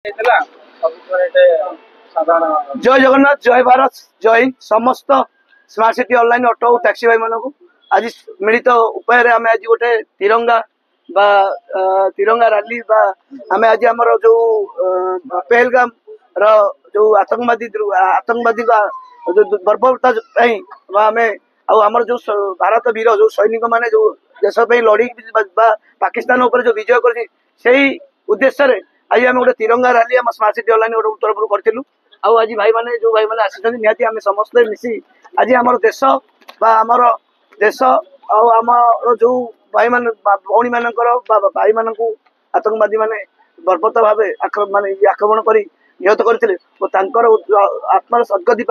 जय जगन्नाथ जय भारत जय हिंद समस्त smart city online auto taxi भाई मानक आज मिलित उपाय आम आज गोटे तिरंगा तिरंगा रैली आम आज आमर जो पहलगाम जो आतंकवादी बर्बरता आम आमर जो भारत वीर जो सैनिक मैंने जो देश लड़ी पाकिस्तान उपर जो विजय कर उद्देश्य आज आम गोटे तिरंगा रैली आम स्मार्ट सिटी ऑनलाइन गोटे तरफ करूँ आज भाई माने जो भाई माने आसी निहाती आम समस्त मिसी आज आमर देश आमर देश आमर जो भाई मान भौणी मान भाई मान आतंकवादी माने बर्बरता भाव माने आक्रमण कर निहत करते आत्मार सद्गति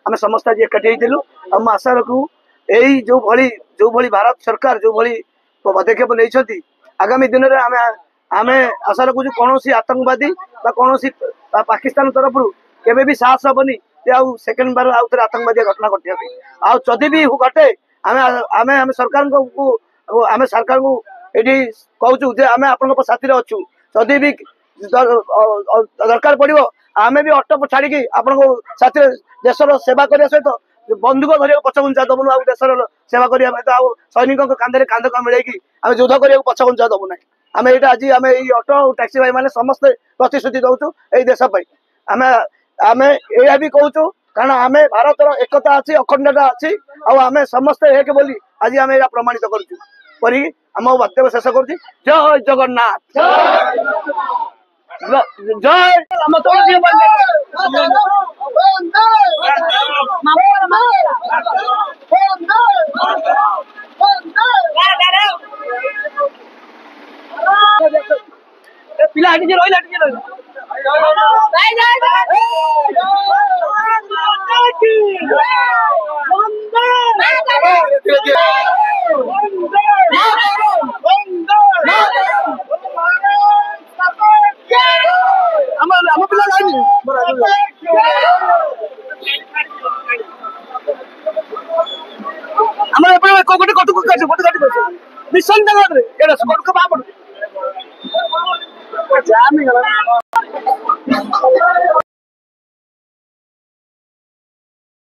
आम समस्त आज एकाठी होइतिलु आम आशा रखू यही जो भली भारत सरकार जो भली पदक्षेप नहीं आगामी दिन में आम आम आशा रखु कौन आतंकवादी कौन पाकिस्तान तरफ केबे भी साहस हेनी सेकेंड बार आउ थे आतंकवादी घटना घटिया आदि भी घटे आम आम सरकार को आम सरकार को ये कहूँ आम आप साथी अच्छु जदि भी दरकार पड़ो आम भी अटो छाड़ी आपण साथी देशर सेवा करने सहित बंदूक धरिया पछघुंचा दबुन देशर सेवा करने सैनिकों कांधे कांध मिले आम युद्ध करने पछघुंचा दबु ना आम यहाँ आज आम ऑटो टैक्सी भाई मैंने समस्ते प्रतिश्रुति दौचु यही देश आम आम यह भी कहूँ कारण आम भारतर एकता अच्छी अखंडता अच्छी आम समस्ते एक बोली आज आम यह प्रमाणित करी आम वक्तव्य शेष कर जय जगन्नाथ जय पिला मिशन जामी